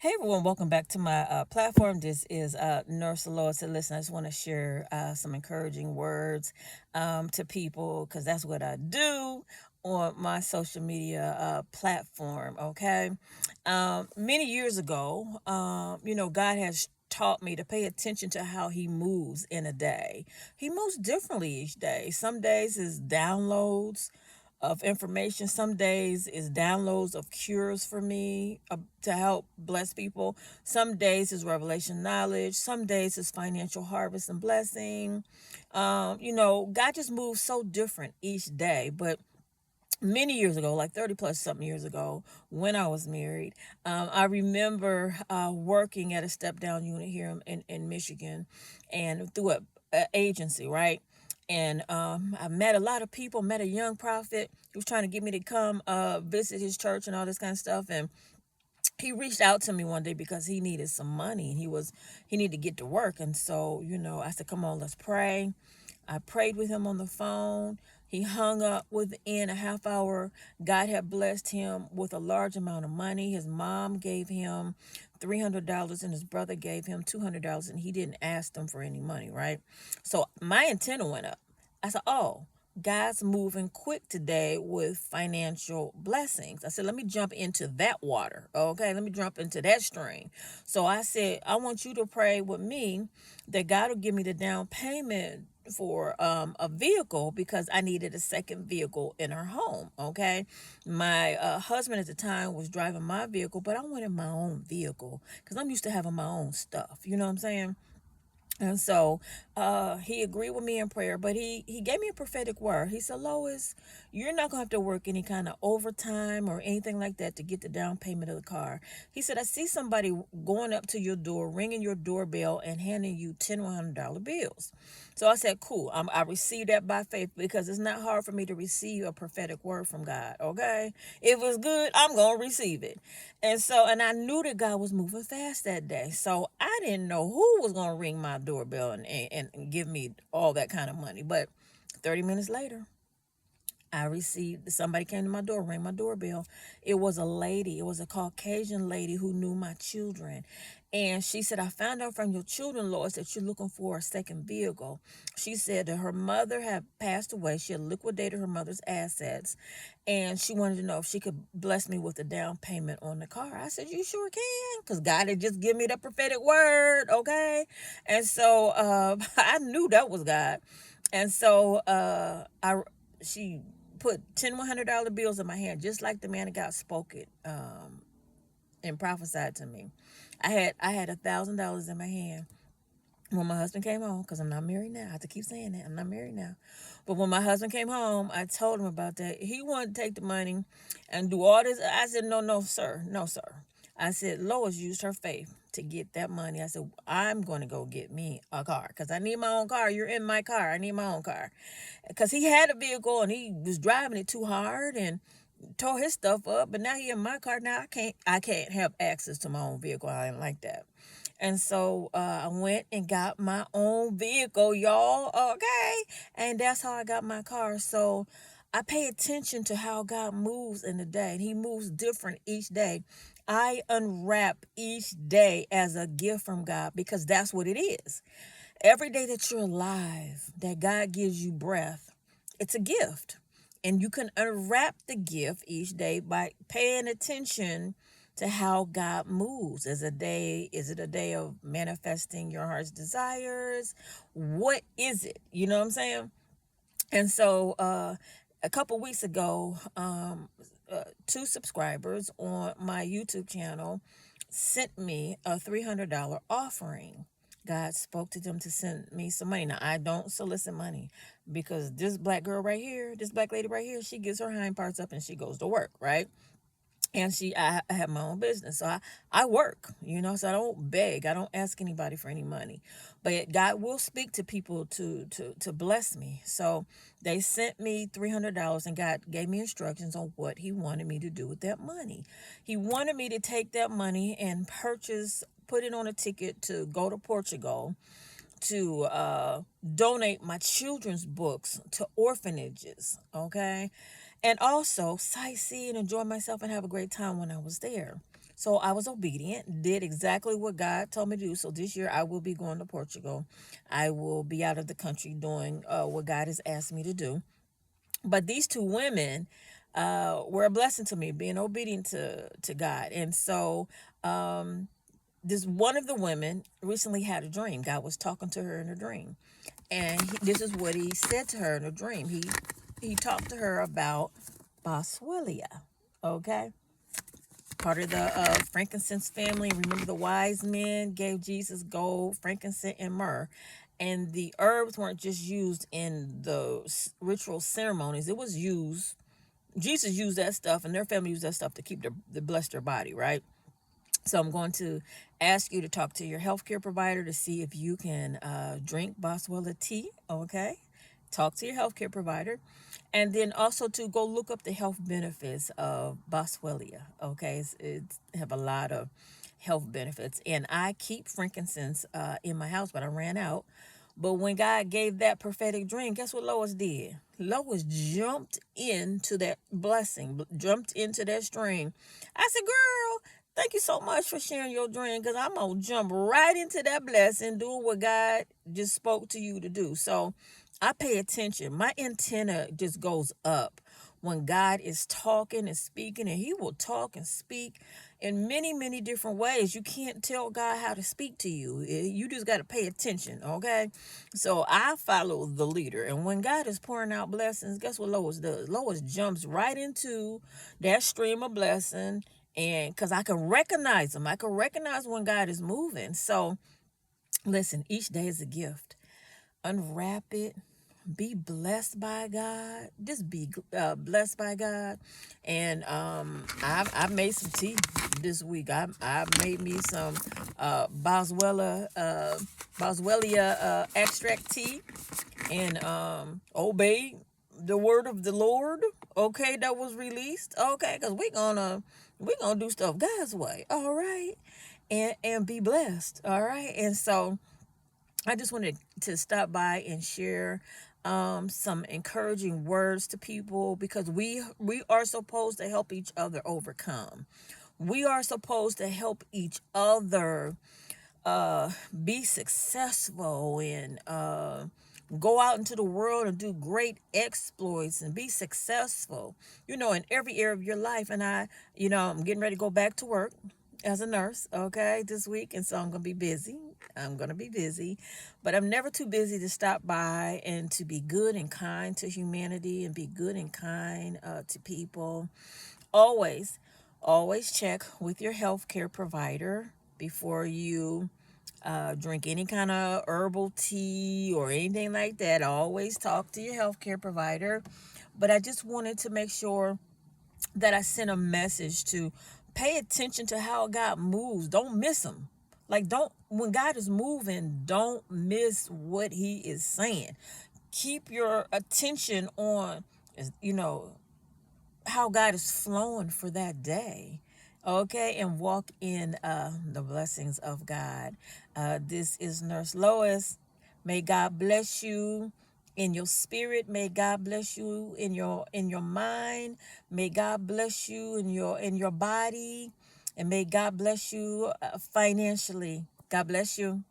Hey everyone, welcome back to my platform. This is Nurse Lois. Listen, I just want to share some encouraging words to people because that's what I do on my social media platform. Okay, many years ago, God has taught me to pay attention to how he moves in a day. He moves differently each day. Some days is downloads of information. Some days is downloads of cures for me to help bless people. Some days is revelation knowledge. Some days is financial harvest and blessing. God just moves so different each day. But many years ago, like 30 plus something years ago, when I was married, I remember working at a step down unit here in Michigan and through a agency, right? And I met a lot of people, met a young prophet who was trying to get me to come visit his church and all this kind of stuff. And he reached out to me one day because he needed some money. He needed to get to work. And so, I said, come on, let's pray. I prayed with him on the phone. He hung up within a half hour. God had blessed him with a large amount of money. His mom gave him $300 and his brother gave him $200, and he didn't ask them for any money, right? So my antenna went up. I said, oh, God's moving quick today with financial blessings. I said, let me jump into that water. Okay, let me jump into that stream. So I said, I want you to pray with me that God will give me the down payment for a vehicle because I needed a second vehicle in our home. Okay, my husband at the time was driving my vehicle, but I wanted my own vehicle because I'm used to having my own stuff. You know what I'm saying? And so he agreed with me in prayer, but he gave me a prophetic word. He said, Lois, you're not going to have to work any kind of overtime or anything like that to get the down payment of the car. He said, I see somebody going up to your door, ringing your doorbell, and handing you $10, $100 bills. So I said, cool. I received that by faith because it's not hard for me to receive a prophetic word from God, okay? If it's good, I'm going to receive it. And I knew that God was moving fast that day. So I didn't know who was going to ring my doorbell and give me all that kind of money. But 30 minutes later, I received somebody came to my door, rang my doorbell. It was a lady, it was a Caucasian lady who knew my children. And she said, I found out from your children, Lois, that you're looking for a second vehicle. She said that her mother had passed away. She had liquidated her mother's assets. And she wanted to know if she could bless me with a down payment on the car. I said, you sure can. Because God had just given me the prophetic word, okay? And so I knew that was God. And so she put 10 $100 bills in my hand, just like the man of God spoke it and prophesied to me. I had $1,000 in my hand when my husband came home, because I'm not married now. I have to keep saying that I'm not married now. But when my husband came home, I told him about that. He wanted to take the money and do all this. I said, no, no, sir, no, sir. I said, Lois used her faith to get that money. I said, I'm going to go get me a car because I need my own car. You're in my car. I need my own car. Because he had a vehicle and he was driving it too hard and tore his stuff up. But now he in my car. Now I can't have access to my own vehicle. I ain't like that. And so I went and got my own vehicle, y'all. Okay. And that's how I got my car. So I pay attention to how God moves in the day. And he moves different each day. I unwrap each day as a gift from God because that's what it is. Every day that you're alive, that God gives you breath, it's a gift. And you can unwrap the gift each day by paying attention to how God moves. Is it a day of manifesting your heart's desires? What is it? You know what I'm saying? And so a couple weeks ago, two subscribers on my YouTube channel sent me a $300 offering. God spoke to them to send me some money. Now, I don't solicit money because this black girl right here, this black lady right here, she gives her hind parts up and she goes to work, right? And I have my own business. So I work, so I don't beg. I don't ask anybody for any money. But God will speak to people to bless me. So they sent me $300 and God gave me instructions on what he wanted me to do with that money. He wanted me to take that money and put it on a ticket to go to Portugal to donate my children's books to orphanages, okay? And also sightsee and enjoy myself and have a great time when I was there. So I was obedient, did exactly what God told me to do. So this year I will be going to Portugal. I will be out of the country doing what God has asked me to do. But these two women were a blessing to me, being obedient to God. And so this one of the women recently had a dream. God was talking to her in a dream, and this is what he said to her in a dream. He talked to her about Boswellia. Okay, part of the frankincense family. Remember, the wise men gave Jesus gold, frankincense, and myrrh. And the herbs weren't just used in the ritual ceremonies. It was used, Jesus used that stuff, and their family used that stuff to keep the bless their body, right? So I'm going to ask you to talk to your healthcare provider to see if you can drink Boswellia tea. Okay, talk to your healthcare provider, and then also to go look up the health benefits of Boswellia. Okay, it's have a lot of health benefits, and I keep frankincense in my house, but I ran out. But when God gave that prophetic dream, guess what Lois did? Lois jumped into that blessing, jumped into that stream. I said, girl, thank you so much for sharing your dream, because I'm going to jump right into that blessing, doing what God just spoke to you to do. So I pay attention. My antenna just goes up when God is talking and speaking, and he will talk and speak in many, many different ways. You can't tell God how to speak to you. You just got to pay attention, okay? So I follow the leader. And when God is pouring out blessings, guess what Lois does? Lois jumps right into that stream of blessing, and because I can recognize them. I can recognize when God is moving. So listen, each day is a gift. Unwrap it, be blessed by God. Just be blessed by God. And I've made some tea this week. I made me some Boswellia extract tea, and obey the word of the Lord. Okay, that was released. Okay, because we gonna do stuff God's way. All right, and be blessed. All right, and so I just wanted to stop by and share some encouraging words to people, because we are supposed to help each other overcome. We are supposed to help each other be successful, and go out into the world and do great exploits and be successful, in every area of your life. And I'm getting ready to go back to work as a nurse, okay, this week. And so I'm going to be busy. I'm going to be busy, but I'm never too busy to stop by and to be good and kind to humanity, and be good and kind to people. Always, always check with your healthcare provider before you drink any kind of herbal tea or anything like that. Always talk to your healthcare provider. But I just wanted to make sure that I sent a message to pay attention to how God moves. Don't miss him. Like, don't, when God is moving, don't miss what he is saying. Keep your attention on, you know, how God is flowing for that day. Okay, and walk in the blessings of God. This is Nurse Lois. May God bless you in your spirit. May God bless you in your mind. May God bless you in your body, and may God bless you financially. God bless you.